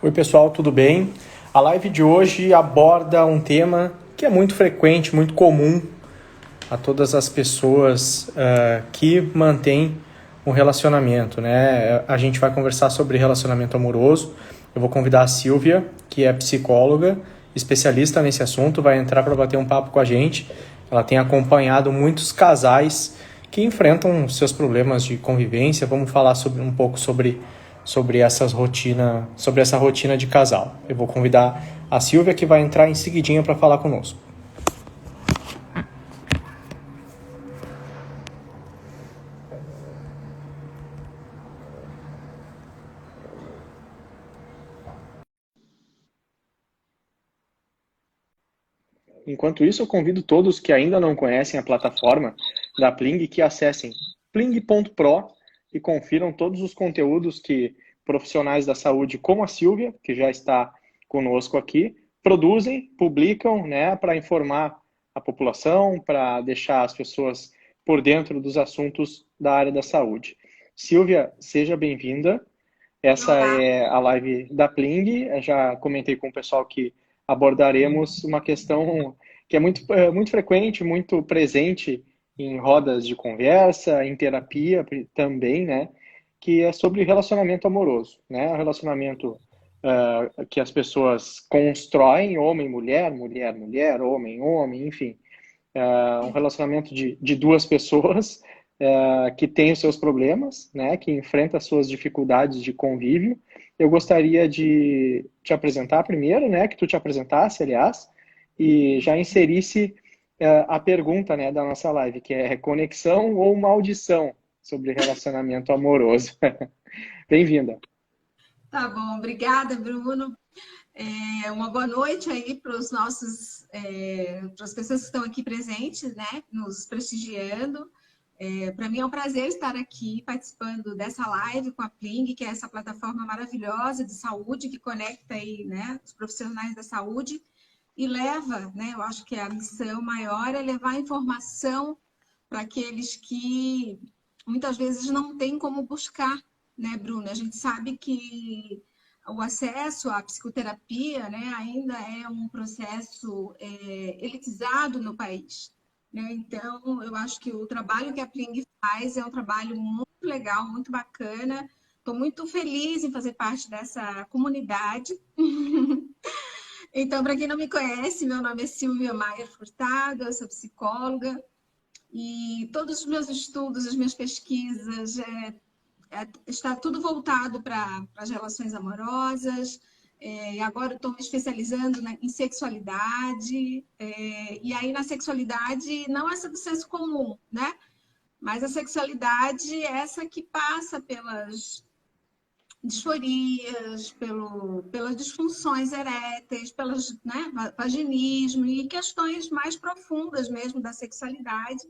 Oi pessoal, tudo bem? A live de hoje aborda um tema que é muito frequente, muito comum a todas as pessoas que mantêm um relacionamento, né? A gente vai conversar sobre relacionamento amoroso. Eu vou convidar a Silvia, que é psicóloga, especialista nesse assunto, vai entrar para bater um papo com a gente. Ela tem acompanhado muitos casais que enfrentam seus problemas de convivência. Vamos falar um pouco sobre essa rotina de casal. Eu vou convidar a Silvia, que vai entrar em seguidinha para falar conosco. Enquanto isso, eu convido todos que ainda não conhecem a plataforma da Pling que acessem pling.pro e confiram todos os conteúdos que profissionais da saúde, como a Silvia, que já está conosco aqui, produzem, publicam, né, para informar a população, para deixar as pessoas por dentro dos assuntos da área da saúde. Silvia, seja bem-vinda. Essa Olá. é a live da Pling. Eu já comentei com o pessoal que abordaremos uma questão que é muito frequente, muito presente em rodas de conversa, em terapia também, né? Que é sobre relacionamento amoroso, né? O relacionamento que as pessoas constroem, homem, mulher, mulher, mulher, homem, homem, enfim, um relacionamento de duas pessoas que tem os seus problemas, né, que enfrenta as suas dificuldades de convívio. Eu gostaria de te apresentar primeiro, né, que tu te apresentasse, aliás, e já inserisse a pergunta, né, da nossa live, que é conexão ou maldição sobre relacionamento amoroso. Bem-vinda. Tá bom, obrigada, Bruno. Uma boa noite aí para para as pessoas que estão aqui presentes, né, nos prestigiando. Para mim é um prazer estar aqui participando dessa live com a Pling, que é essa plataforma maravilhosa de saúde que conecta aí, né, os profissionais da saúde e leva, né, eu acho que a missão maior é levar informação para aqueles que muitas vezes não têm como buscar, né, Bruna? A gente sabe que o acesso à psicoterapia, né, ainda é um processo elitizado no país, né? Então, eu acho que o trabalho que a Pling faz é um trabalho muito legal, muito bacana. Estou muito feliz em fazer parte dessa comunidade. Então, para quem não me conhece, meu nome é Silvia Maier Furtado, eu sou psicóloga e todos os meus estudos, as minhas pesquisas, está tudo voltado para as relações amorosas. Agora estou me especializando em sexualidade. E aí, na sexualidade, não essa do senso comum, né? Mas a sexualidade é essa que passa pelas disforias, pelas disfunções eréteis, pelas, né, vaginismo e questões mais profundas mesmo da sexualidade,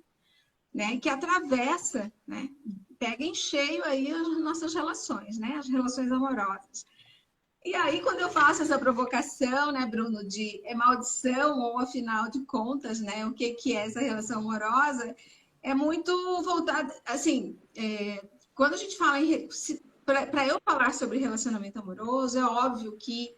né, que atravessa, né, pega em cheio aí as nossas relações, né, as relações amorosas. E aí, quando eu faço essa provocação, né, Bruno, de é maldição ou afinal de contas, né, o que que é essa relação amorosa, é muito voltado, assim, quando a gente fala em para eu falar sobre relacionamento amoroso, é óbvio que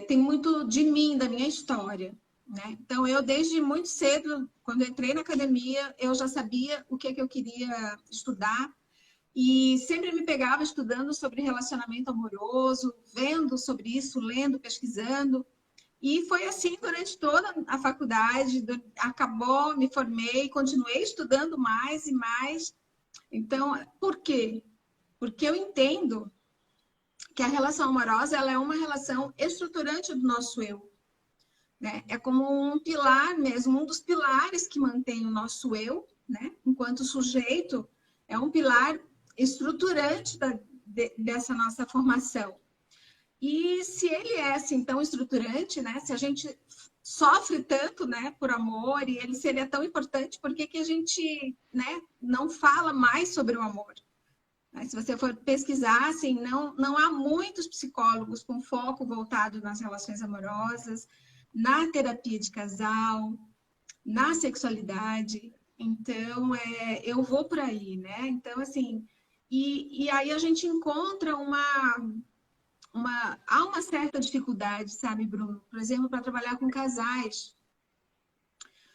tem muito de mim, da minha história, né? Então, eu desde muito cedo, quando entrei na academia, eu já sabia o que é que eu queria estudar e sempre me pegava estudando sobre relacionamento amoroso, vendo sobre isso, lendo, pesquisando. E foi assim durante toda a faculdade, acabou, me formei, continuei estudando mais e mais. Então, por quê? Porque eu entendo que a relação amorosa ela é uma relação estruturante do nosso eu, né? É como um pilar mesmo, um dos pilares que mantém o nosso eu, né? Enquanto sujeito, é um pilar estruturante dessa nossa formação. E se ele é assim tão estruturante, né? Se a gente sofre tanto, né, por amor e ele seria tão importante, por que que a gente, né, não fala mais sobre o amor? Mas se você for pesquisar, assim, não há muitos psicólogos com foco voltado nas relações amorosas, na terapia de casal, na sexualidade. Então, eu vou por aí, né? Então, assim, e aí a gente encontra há uma certa dificuldade, sabe, Bruno? Por exemplo, para trabalhar com casais.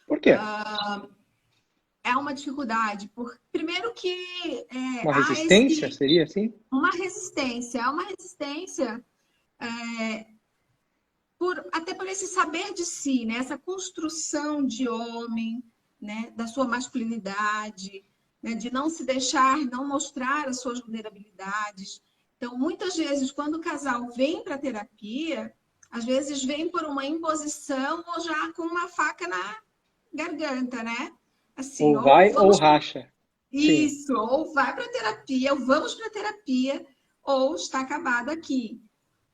Por quê? É uma dificuldade. Primeiro que Uma há resistência, seria assim? há uma resistência até por esse saber de si, né? Essa construção de homem, né? Da sua masculinidade, né? De não se deixar, não mostrar as suas vulnerabilidades. Então, muitas vezes, quando o casal vem para a terapia, às vezes vem por uma imposição ou já com uma faca na garganta, né? Assim, Ou ou vai ou vamos racha. Sim, isso, ou vai para a terapia, ou vamos para a terapia, ou está acabado aqui,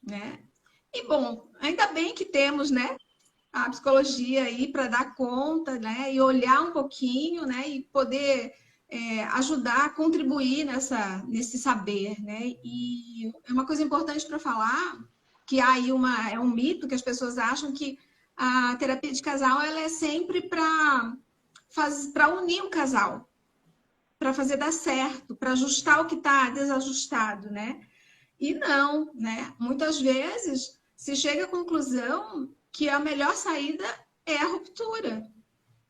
né? E bom, ainda bem que temos, né, a psicologia aí para dar conta, né, e olhar um pouquinho, né, e poder ajudar, contribuir nesse saber, né? E é uma coisa importante para falar que há aí é um mito que as pessoas acham que a terapia de casal ela é sempre para unir o casal, para fazer dar certo, para ajustar o que está desajustado, né? E não, né? Muitas vezes se chega à conclusão que a melhor saída é a ruptura,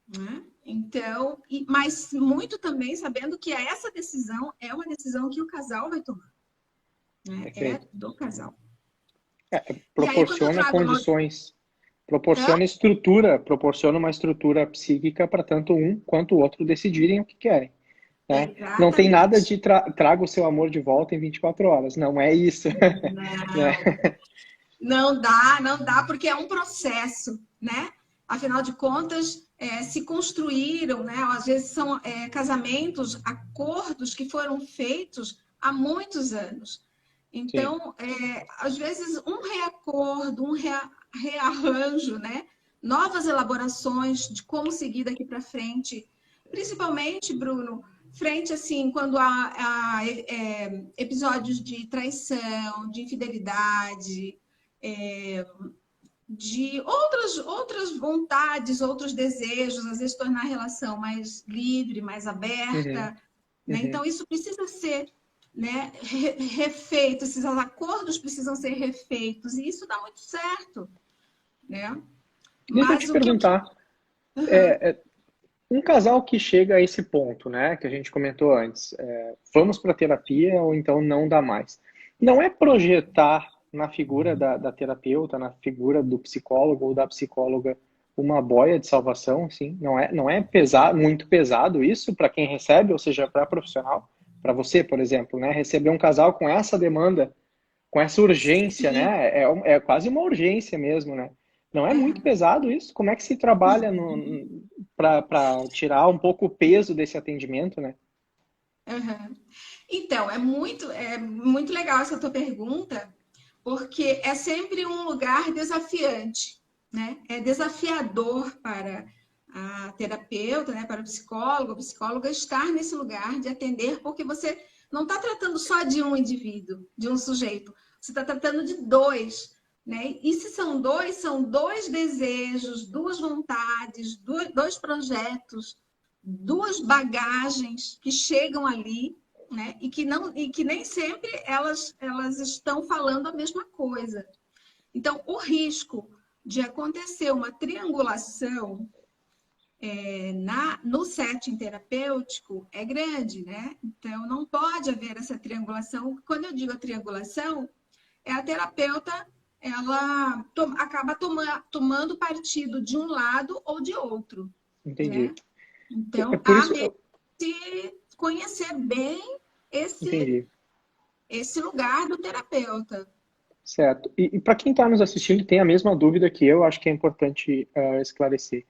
né? Então, mas muito também sabendo que essa decisão é uma decisão que o casal vai tomar, né? É perfeito. do casal. E aí, quando eu Proporciona trago condições, Hã? proporciona estrutura, proporciona uma estrutura psíquica para tanto um quanto o outro decidirem o que querem. Né? Não tem nada Exatamente. de traga o seu amor de volta em 24 horas. Não é isso. Né? Não, não dá, porque é um processo, né? Afinal de contas, se construíram, né? Às vezes são casamentos, acordos que foram feitos há muitos anos. Sim. Então, às vezes, um reacordo, rearranjo, né? Novas elaborações de como seguir daqui para frente. Principalmente, Bruno, frente assim, quando há episódios de traição, de infidelidade, de outras vontades, outros desejos, às vezes tornar a relação mais livre, mais Uhum. aberta, né? Uhum. Então isso precisa ser, né, refeito, esses acordos precisam ser refeitos e isso dá muito certo, né? Deixa eu Mas te o que eu perguntar, Uhum. um casal que chega a esse ponto, né, que a gente comentou antes, vamos para terapia ou então não dá mais. Não é projetar na figura da terapeuta, na figura do psicólogo ou da psicóloga, uma boia de salvação, sim? Não é pesado, muito pesado isso para quem recebe, ou seja, para profissional, para você, por exemplo, né, receber um casal com essa demanda, com essa urgência, Sim. né, é quase uma urgência mesmo, né? Não é muito Uhum. pesado isso? Como é que se trabalha para tirar um pouco o peso desse atendimento, né? Uhum. Então, é muito legal essa tua pergunta, porque é sempre um lugar desafiante, né? É desafiador para a terapeuta, né? Para o psicólogo, a psicóloga estar nesse lugar de atender, porque você não está tratando só de um indivíduo, de um sujeito, você está tratando de dois, né? E se são dois desejos, duas vontades, dois projetos, duas bagagens que chegam ali, né? E que nem sempre elas estão falando a mesma coisa. Então, o risco de acontecer uma triangulação no setting terapêutico é grande, né? Então, não pode haver essa triangulação. Quando eu digo a triangulação, é a terapeuta, ela acaba tomando partido de um lado ou de outro, Entendi. né? Então, Por há isso, mesmo que conhecer bem esse, entendi. esse lugar do terapeuta. Certo. E para quem está nos assistindo e tem a mesma dúvida que eu, acho que é importante esclarecer.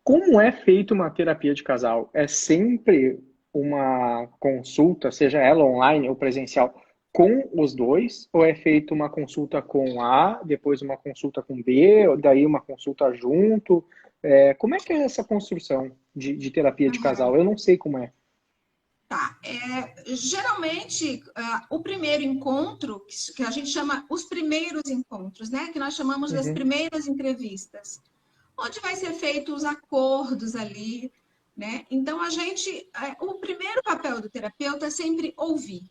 Como é feita uma terapia de casal? É sempre uma consulta, seja ela online ou presencial, com os dois? Ou é feita uma consulta com A, depois uma consulta com B, ou daí uma consulta junto? Como é que é essa construção de terapia de casal? Eu não sei como é. Tá. Geralmente, o primeiro encontro, que a gente chama os primeiros encontros, né? Que nós chamamos das Uhum, primeiras entrevistas, onde vai ser feitos os acordos ali, né? Então, o primeiro papel do terapeuta é sempre ouvir.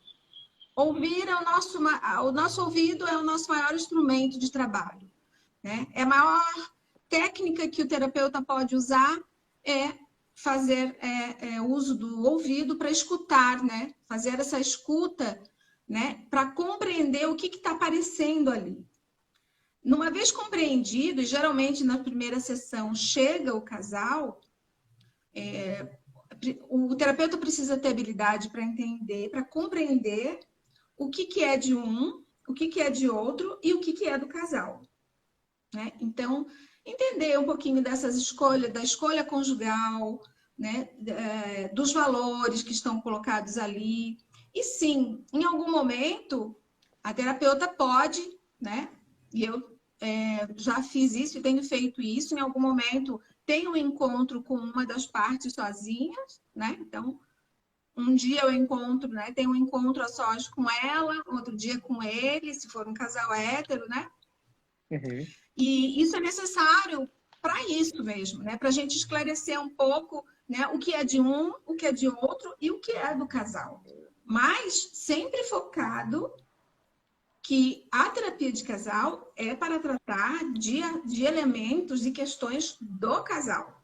Ouvir é o nosso ouvido é o nosso maior instrumento de trabalho, né? É a maior técnica que o terapeuta pode usar é fazer uso do ouvido para escutar, né? Fazer essa escuta, né? Para compreender o que está aparecendo ali. Numa vez compreendido, e geralmente na primeira sessão chega o casal, o terapeuta precisa ter habilidade para entender, para compreender o que é de um, o que é de outro e o que é do casal, né? Então, entender um pouquinho dessas escolhas, da escolha conjugal, né? Dos valores que estão colocados ali. E sim, em algum momento, a terapeuta pode, né? E eu já fiz isso e tenho feito isso, em algum momento tenho um encontro com uma das partes sozinhas, né? Então, um dia eu encontro, né? Tenho um encontro a sós com ela, outro dia com ele, se for um casal hétero, né? Uhum. E isso é necessário para isso mesmo, né? Para a gente esclarecer um pouco, né? O que é de um, o que é de outro e o que é do casal. Mas sempre focado que a terapia de casal é para tratar de elementos e questões do casal,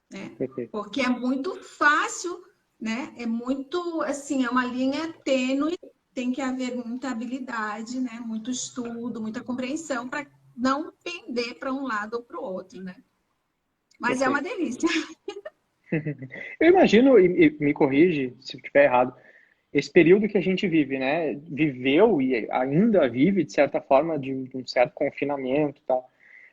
né? Perfeito. Porque é muito fácil, né? É muito, assim, é uma linha tênue, tem que haver muita habilidade, né? Muito estudo, muita compreensão para não pender para um lado ou para o outro, né? Mas é uma Perfeito. delícia. Eu imagino, e me corrige se eu estiver errado, esse período que a gente vive, né? Viveu e ainda vive, de certa forma, de um certo confinamento e tal,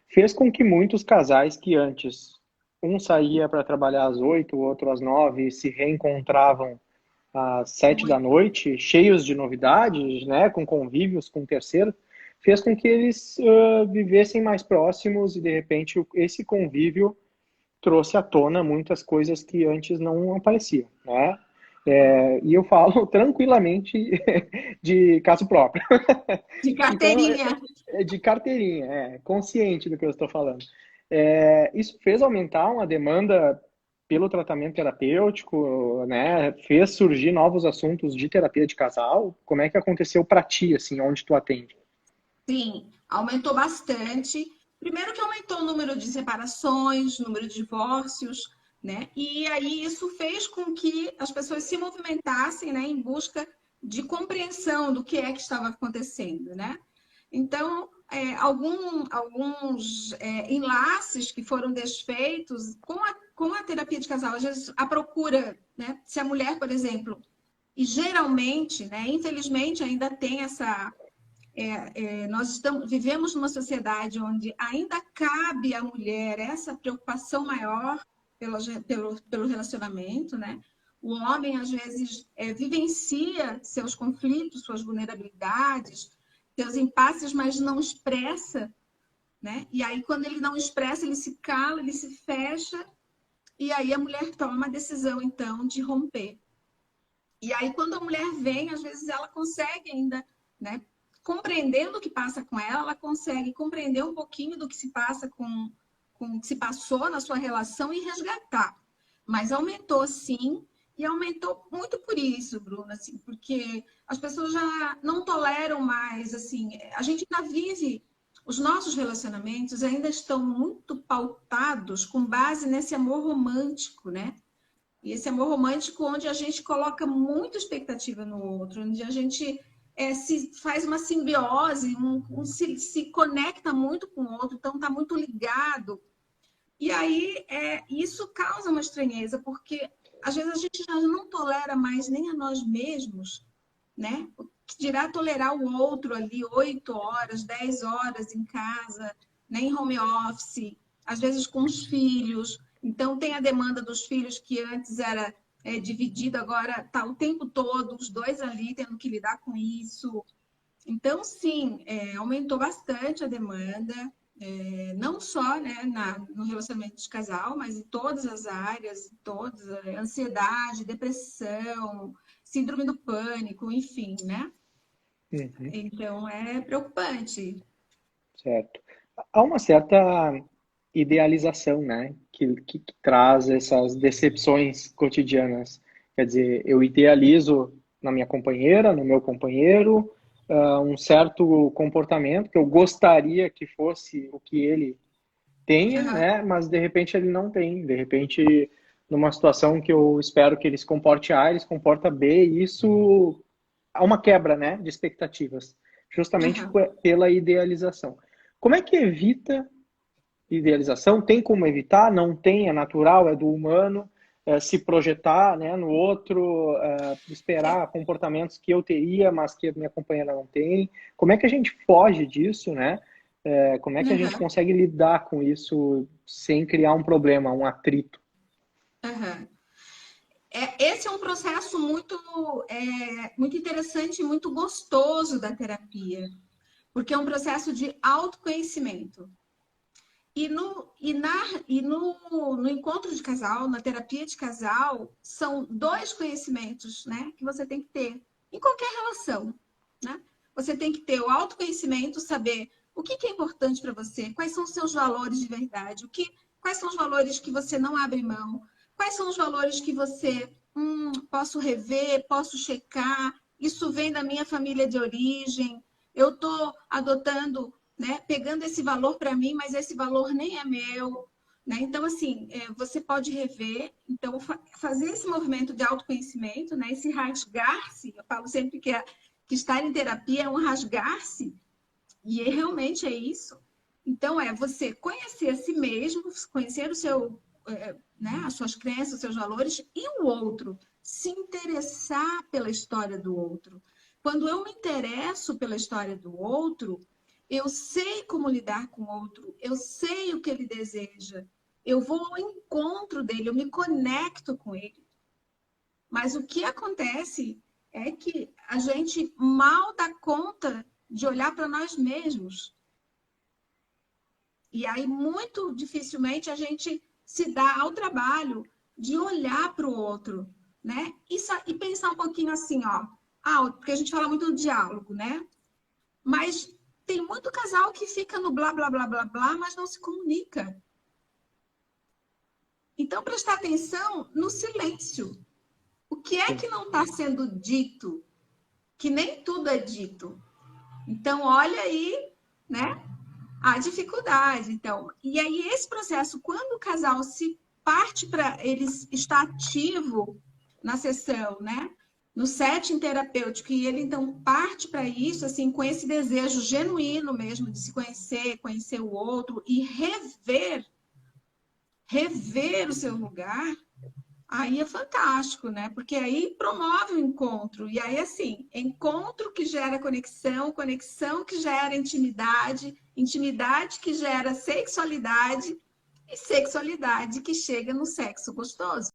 fez com que muitos casais que antes um saía para trabalhar às 8, o outro às 9, se reencontravam às 7 da Muito. noite, cheios de novidades, né? Com convívios com o terceiro, fez com que eles vivessem mais próximos e, de repente, esse convívio trouxe à tona muitas coisas que antes não apareciam, né? E eu falo tranquilamente de caso próprio. De Então, carteirinha. de carteirinha, consciente do que eu estou falando. Isso fez aumentar uma demanda pelo tratamento terapêutico, né? Fez surgir novos assuntos de terapia de casal. Como é que aconteceu para ti, assim, onde tu atende? Sim, aumentou bastante. Primeiro que aumentou o número de separações, o número de divórcios, né? E aí isso fez com que as pessoas se movimentassem, né, em busca de compreensão do que é que estava acontecendo, né? Então, alguns enlaces que foram desfeitos com a terapia de casal, às vezes a procura, né? Se a mulher, por exemplo, e geralmente, né, infelizmente ainda tem nós vivemos numa sociedade onde ainda cabe à mulher essa preocupação maior pelo relacionamento, né? O homem, às vezes, vivencia seus conflitos, suas vulnerabilidades, seus impasses, mas não expressa, né? E aí, quando ele não expressa, ele se cala, ele se fecha, e aí a mulher toma a decisão, então, de romper. E aí, quando a mulher vem, às vezes ela consegue ainda, né, compreendendo o que passa com ela, ela consegue compreender um pouquinho do que se passa com o que se passou na sua relação e resgatar. Mas aumentou sim, e aumentou muito por isso, Bruna, assim, porque as pessoas já não toleram mais, assim, a gente ainda vive, os nossos relacionamentos ainda estão muito pautados com base nesse amor romântico, né? E esse amor romântico onde a gente coloca muita expectativa no outro, onde a gente se faz uma simbiose, se conecta muito com o outro, então está muito ligado. E aí isso causa uma estranheza, porque às vezes a gente já não tolera mais nem a nós mesmos, né? O que dirá tolerar o outro ali 8 horas, 10 horas em casa, né? Em home office, às vezes com os filhos. Então, tem a demanda dos filhos que antes era dividido, agora está o tempo todo, os dois ali tendo que lidar com isso. Então, sim, aumentou bastante a demanda, não só, né, no relacionamento de casal, mas em todas as áreas, todas, ansiedade, depressão, síndrome do pânico, enfim, né? Uhum, Então, é preocupante. certo. Há uma certa idealização, né, que traz essas decepções cotidianas. Quer dizer, eu idealizo na minha companheira, no meu companheiro, um certo comportamento que eu gostaria que fosse o que ele tenha, Aham, né? Mas de repente ele não tem. De repente, numa situação que eu espero que ele se comporte A, ele se comporta B, e isso há uma quebra, né, de expectativas, justamente aham. pela idealização. Como é que evita idealização? Tem como evitar? Não tem, é natural, é do humano, se projetar, né, no outro, É, esperar comportamentos que eu teria, mas que a minha companheira não tem. Como é que a gente foge disso, né? Como é que a gente aham, consegue lidar com isso sem criar um problema, um atrito? aham. Esse é um processo muito interessante e muito gostoso da terapia, porque é um processo de autoconhecimento. No encontro de casal, na terapia de casal, são dois conhecimentos, né, que você tem que ter em qualquer relação, né? Você tem que ter o autoconhecimento, saber o que é importante para você, quais são os seus valores de verdade, quais são os valores que você não abre mão, quais são os valores que você posso rever, posso checar, isso vem da minha família de origem, eu estou adotando, né, pegando esse valor para mim, mas esse valor nem é meu. Né? Então, assim, você pode rever, então, fazer esse movimento de autoconhecimento, né? Esse rasgar-se, eu falo sempre que estar em terapia é um rasgar-se, e realmente é isso. Então, é você conhecer a si mesmo, conhecer o seu, né, as suas crenças, os seus valores, e o outro, se interessar pela história do outro. Quando eu me interesso pela história do outro, eu sei como lidar com o outro, eu sei o que ele deseja, eu vou ao encontro dele, eu me conecto com ele. Mas o que acontece é que a gente mal dá conta de olhar para nós mesmos. E aí, muito dificilmente, a gente se dá ao trabalho de olhar para o outro, né? E pensar um pouquinho assim, ó. Porque a gente fala muito no diálogo, né? Mas tem muito casal que fica no blá, blá, blá, blá, blá, mas não se comunica. Então, prestar atenção no silêncio. O que é Sim. que não está sendo dito? Que nem tudo é dito. Então, olha aí, né? A dificuldade. Então, e aí esse processo, quando o casal se parte para ele estar ativo na sessão, né? No setting terapêutico, e ele então parte para isso, assim, com esse desejo genuíno mesmo de se conhecer, conhecer o outro e rever o seu lugar, aí é fantástico, né? Porque aí promove o encontro. E aí, assim, encontro que gera conexão, conexão que gera intimidade, intimidade que gera sexualidade e sexualidade que chega no sexo gostoso.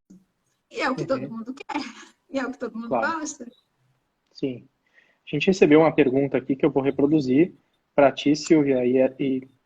E é o que todo Uhum, mundo quer. E é o que todo mundo claro, gosta. sim. A gente recebeu uma pergunta aqui que eu vou reproduzir para ti, Silvia,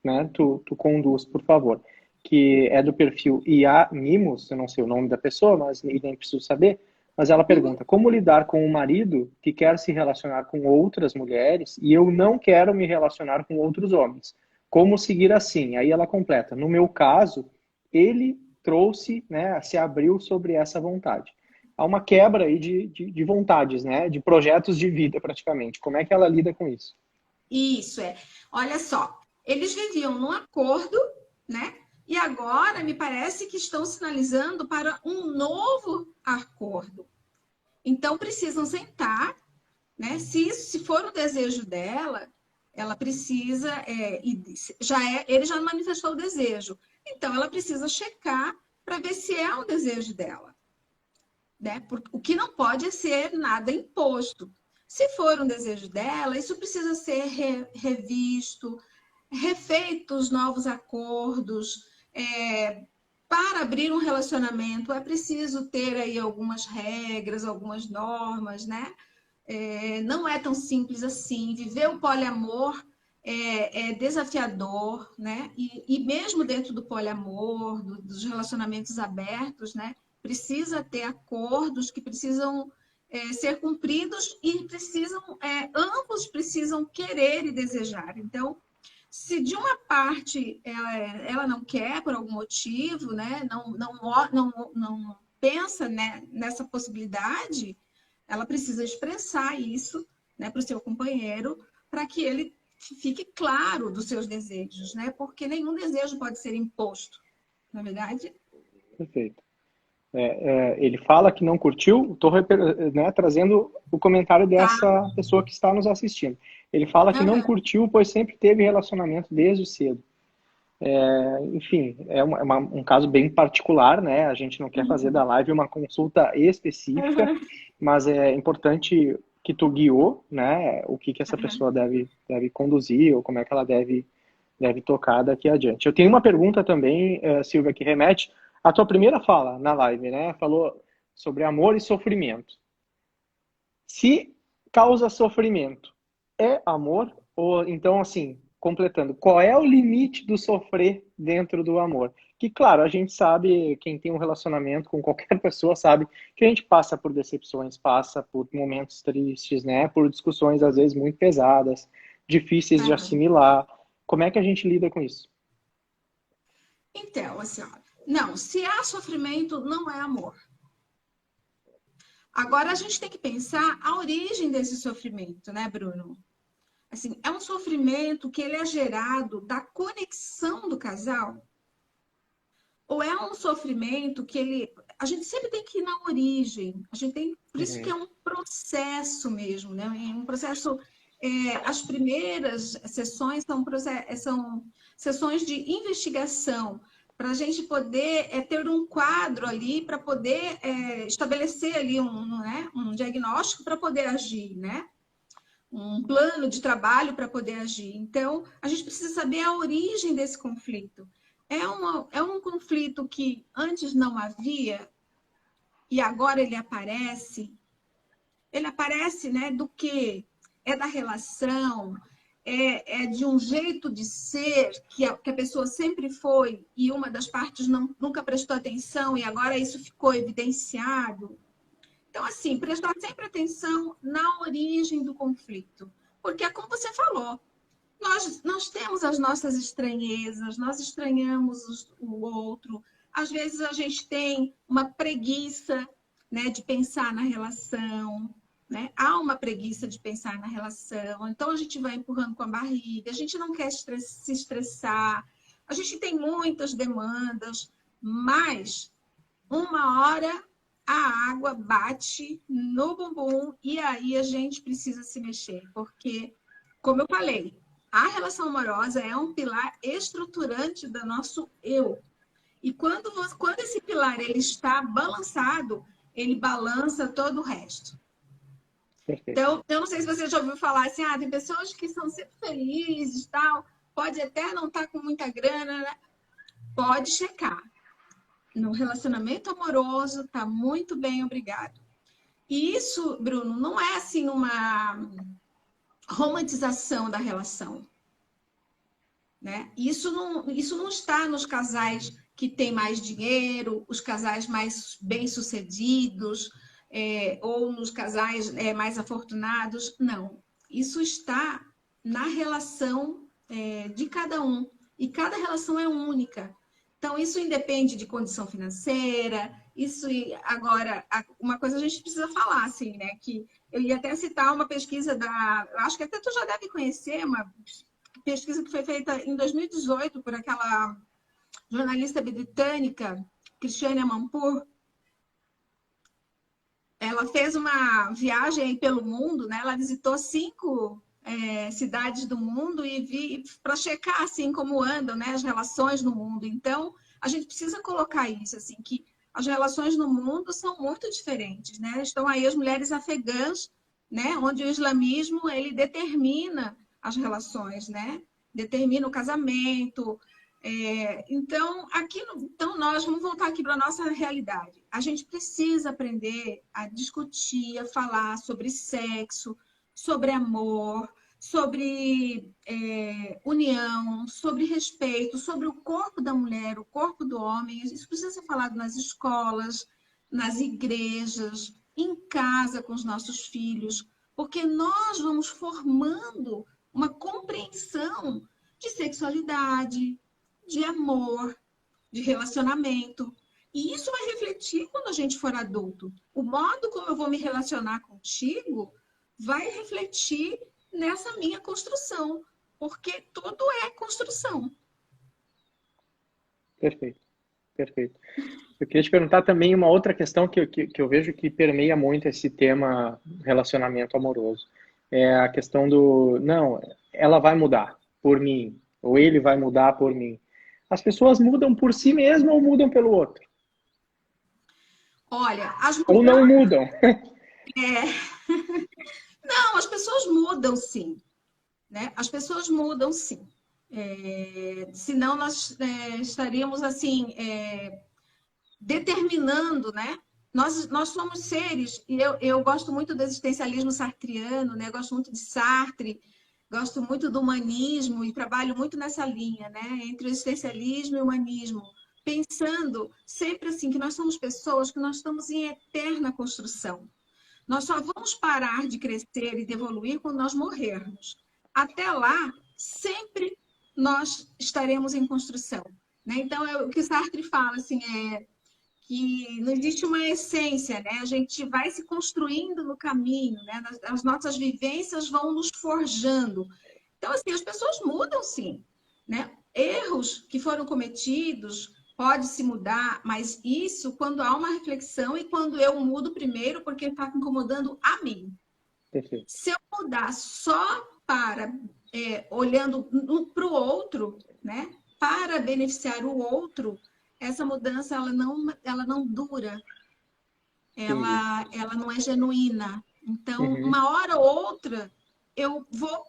né, tu conduz, por favor, que é do perfil IA Mimos, eu não sei o nome da pessoa, mas nem preciso saber, mas ela Uhum. pergunta, como lidar com um marido que quer se relacionar com outras mulheres e eu não quero me relacionar com outros homens? Como seguir assim? Aí ela completa, no meu caso, ele trouxe, né, se abriu sobre essa vontade. Há uma quebra aí de vontades, né? De projetos de vida, praticamente. Como é que ela lida com isso? Isso é. Olha só, eles viviam num acordo, né? E agora me parece que estão sinalizando para um novo acordo. Então precisam sentar, né? Se for o desejo dela, ela precisa, ele já manifestou o desejo. Então ela precisa checar para ver se é um desejo dela, né? Porque o que não pode é ser nada imposto. Se for um desejo dela, isso precisa ser revisto, refeitos novos acordos. Para abrir um relacionamento é preciso ter aí algumas regras, algumas normas, né? Não é tão simples assim. Viver o poliamor é desafiador, né? E mesmo dentro do poliamor, dos relacionamentos abertos, né? Precisa ter acordos que precisam ser cumpridos e ambos precisam querer e desejar. Então, se de uma parte ela não quer por algum motivo, né? Não pensa, né, nessa possibilidade, ela precisa expressar isso, né, para o seu companheiro, para que ele fique claro dos seus desejos, né? Porque nenhum desejo pode ser imposto, na verdade. Perfeito. Ele fala que não curtiu, estou, né, trazendo o comentário Tá. dessa pessoa que está nos assistindo. Ele fala que não Uhum. curtiu, pois sempre teve relacionamento desde cedo. Enfim, um caso bem particular, né? A gente não quer fazer da Uhum. live uma consulta específica, Uhum. mas é importante que tu guiou, né? O que essa Uhum. pessoa deve conduzir, ou como é que ela deve tocar daqui adiante. Eu tenho uma pergunta também, Silvia, que remete à tua primeira fala na live, né? Falou sobre amor e sofrimento. Se causa sofrimento, é amor? Ou então, assim, completando, qual é o limite do sofrer dentro do amor? Que, claro, a gente sabe, quem tem um relacionamento com qualquer pessoa sabe que a gente passa por decepções, passa por momentos tristes, né? Por discussões, às vezes, muito pesadas, difíceis de Uhum. assimilar. Como é que a gente lida com isso? Então, assim, ó, não, se há sofrimento, não é amor. Agora a gente tem que pensar a origem desse sofrimento, né, Bruno? Assim, é um sofrimento que ele é gerado da conexão do casal? Ou é um sofrimento que ele. A gente sempre tem que ir na origem. A gente tem. Por isso que é Uhum, um processo mesmo, né? É um processo. As primeiras sessões são sessões de investigação, para a gente poder ter um quadro ali, para poder estabelecer ali né, um diagnóstico para poder agir, né? Um plano de trabalho para poder agir. Então, a gente precisa saber a origem desse conflito. É um conflito que antes não havia e agora ele aparece. Ele aparece, né, do que é da relação, é de um jeito de ser que a pessoa sempre foi e uma das partes nunca prestou atenção e agora isso ficou evidenciado. Então, assim, prestar sempre atenção na origem do conflito. Porque é como você falou, nós temos as nossas estranhezas, nós estranhamos o outro. Às vezes a gente tem uma preguiça, né, de pensar na relação, né? Há uma preguiça de pensar na relação. Então a gente vai empurrando com a barriga, a gente não quer se estressar, a gente tem muitas demandas, mas uma hora a água bate no bumbum e aí a gente precisa se mexer, porque, como eu falei, a relação amorosa é um pilar estruturante do nosso eu. E quando esse pilar ele está balançado, ele balança todo o resto. perfeito. Então, eu não sei se você já ouviu falar assim, tem pessoas que são sempre felizes e tal, pode até não estar com muita grana, né? Pode checar. No relacionamento amoroso, tá muito bem, obrigado. E isso, Bruno, não é assim uma romantização da relação, né? Isso não está nos casais que têm mais dinheiro, os casais mais bem-sucedidos, ou nos casais mais afortunados. Não. Isso está na relação de cada um. E cada relação é única. Então, isso independe de condição financeira, isso agora, uma coisa a gente precisa falar, assim, né? Que eu ia até citar uma pesquisa acho que até tu já deve conhecer, uma pesquisa que foi feita em 2018 por aquela jornalista britânica, Christiane Amanpour. Ela fez uma viagem pelo mundo, né? Ela visitou 5 cidades do mundo e para checar assim como andam, né, as relações no mundo. Então, a gente precisa colocar isso assim que as relações no mundo são muito diferentes, né? Estão aí as mulheres afegãs, né, onde o islamismo ele determina as relações, né? Determina o casamento. Então nós vamos voltar aqui para a nossa realidade. A gente precisa aprender a discutir, a falar sobre sexo, sobre amor, sobre união, sobre respeito, sobre o corpo da mulher, o corpo do homem. Isso precisa ser falado nas escolas, nas igrejas, em casa com os nossos filhos, porque nós vamos formando uma compreensão de sexualidade, de amor, de relacionamento. E isso vai refletir quando a gente for adulto. O modo como eu vou me relacionar contigo vai refletir nessa minha construção, porque tudo é construção. Perfeito, perfeito. Eu queria te perguntar também uma outra questão que eu vejo que permeia muito esse tema relacionamento amoroso. É a questão do, não, ela vai mudar por mim, ou ele vai mudar por mim. As pessoas mudam por si mesmas ou mudam pelo outro? Olha, as Ou não mudanças. mudam? Não, as pessoas mudam sim, né? As pessoas mudam sim. Senão nós estaríamos assim determinando, né? Nós somos seres, e eu gosto muito do existencialismo sartreano, né? Gosto muito de Sartre, gosto muito do humanismo e trabalho muito nessa linha, né? Entre o existencialismo e o humanismo, pensando sempre assim que nós somos pessoas que nós estamos em eterna construção. Nós só vamos parar de crescer e de evoluir quando nós morrermos. Até lá, sempre nós estaremos em construção. Né? Então, o que Sartre fala assim, que não existe uma essência, né? A gente vai se construindo no caminho, né? As nossas vivências vão nos forjando. Então, assim, as pessoas mudam sim, né? Erros que foram cometidos pode se mudar, mas isso quando há uma reflexão e quando eu mudo primeiro porque está incomodando a mim. Perfeito. Se eu mudar só para olhando para o outro, né? Para beneficiar o outro, essa mudança ela não dura, Entendi. ela não é genuína. Então, Uhum. uma hora ou outra, eu vou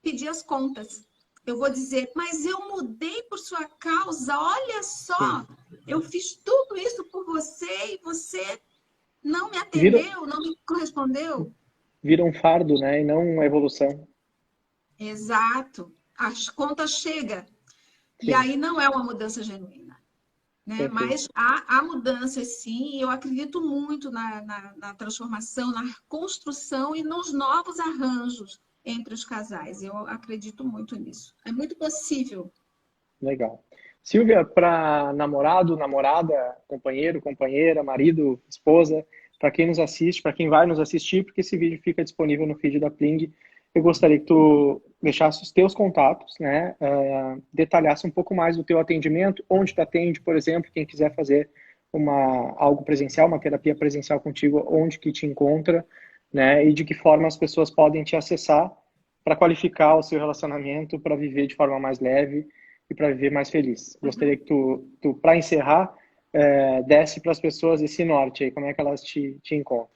pedir as contas. Eu vou dizer, mas eu mudei por sua causa, olha Sim. só, eu fiz tudo isso por você e você não me Vira, atendeu, não me correspondeu. vira um fardo, né? E não uma evolução. Exato. As contas chegam. E Sim, aí não é uma mudança genuína. Né? perfeito. Mas há mudanças, sim, e eu acredito muito na transformação, na construção e nos novos arranjos entre os casais. Eu acredito muito nisso. É muito possível. Legal. Silvia, para namorado, namorada, companheiro, companheira, marido, esposa, para quem nos assiste, para quem vai nos assistir, porque esse vídeo fica disponível no feed da Pling, eu gostaria que tu deixasse os teus contatos, né? Detalhasse um pouco mais do teu atendimento, onde tu atende, por exemplo, quem quiser fazer algo presencial, uma terapia presencial contigo, onde que te encontra, né? E de que forma as pessoas podem te acessar para qualificar o seu relacionamento, para viver de forma mais leve e para viver mais feliz. Gostaria que tu para encerrar, desse para as pessoas esse norte aí, como é que elas te encontram.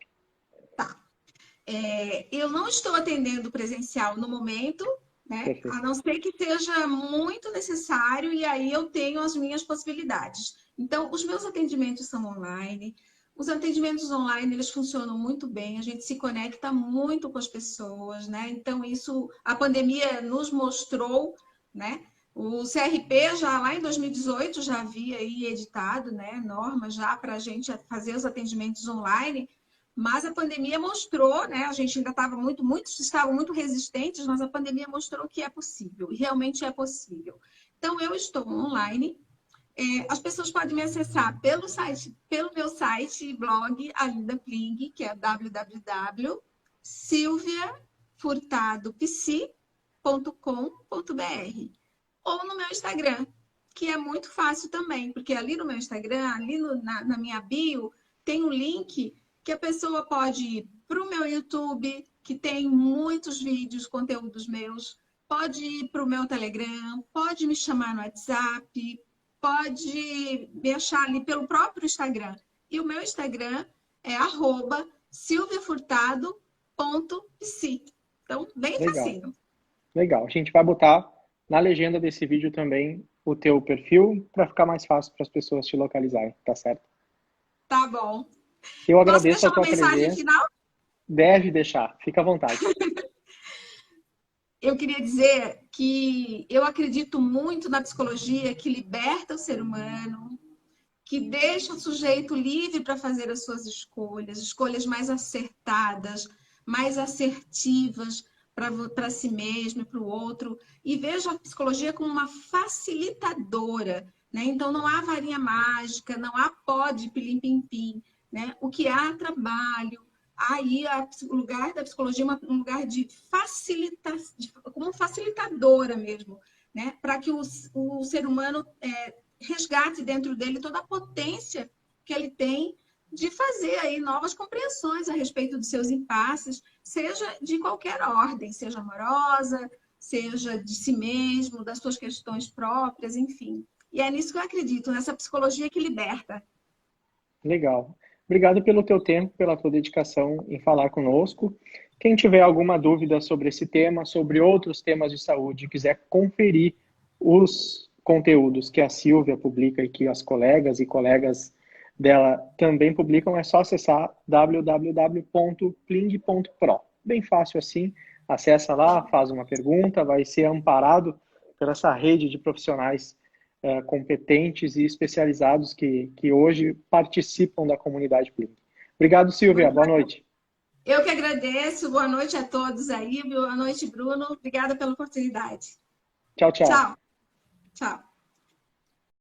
Eu não estou atendendo presencial no momento, né? A Perfeito. não ser que seja muito necessário, e aí eu tenho as minhas possibilidades. Então, os meus atendimentos são online. Os atendimentos online, eles funcionam muito bem, a gente se conecta muito com as pessoas, né? Então, isso, a pandemia nos mostrou, né? O CRP já lá em 2018 já havia aí editado, né, normas já para a gente fazer os atendimentos online, mas a pandemia mostrou, né? A gente ainda estava muitos estavam muito resistentes, mas a pandemia mostrou que é possível, e realmente é possível. Então, eu estou online. As pessoas podem me acessar pelo meu site e blog, a Linda Pling, que é www.silviafurtadopsi.com.br, ou no meu Instagram, que é muito fácil também, porque ali no meu Instagram, ali na minha bio, tem um link que a pessoa pode ir para o meu YouTube, que tem muitos vídeos, conteúdos meus, pode ir para o meu Telegram, pode me chamar no WhatsApp, pode me achar ali pelo próprio Instagram. E o meu Instagram é @silviafurtado.psi. Então, bem Legal, facinho. legal. A gente vai botar na legenda desse vídeo também o teu perfil para ficar mais fácil para as pessoas te localizarem, tá certo? Tá bom. Eu Posso agradeço deixar a uma tua mensagem presença. final? Deve deixar, fica à vontade. Eu queria dizer que eu acredito muito na psicologia que liberta o ser humano, que deixa o sujeito livre para fazer as suas escolhas, escolhas mais acertadas, mais assertivas para si mesmo e para o outro. E vejo a psicologia como uma facilitadora né? Então, não há varinha mágica, não há pó de pilim-pim-pim, né? O que há trabalho, aí o lugar da psicologia é um lugar de facilitar, como facilitadora mesmo, né? Para que o ser humano resgate dentro dele toda a potência que ele tem de fazer aí novas compreensões a respeito dos seus impasses, seja de qualquer ordem, seja amorosa, seja de si mesmo, das suas questões próprias, enfim. E é nisso que eu acredito, nessa psicologia que liberta. Legal. Obrigado pelo teu tempo, pela tua dedicação em falar conosco. Quem tiver alguma dúvida sobre esse tema, sobre outros temas de saúde, quiser conferir os conteúdos que a Silvia publica e que as colegas e colegas dela também publicam, é só acessar www.pling.pro. Bem fácil assim, acessa lá, faz uma pergunta, vai ser amparado por essa rede de profissionais competentes e especializados que hoje participam da comunidade Pling. Obrigado, Silvia. Boa noite. Eu que agradeço. Boa noite a todos aí. Boa noite, Bruno. Obrigada pela oportunidade. Tchau, tchau. Tchau. Tchau.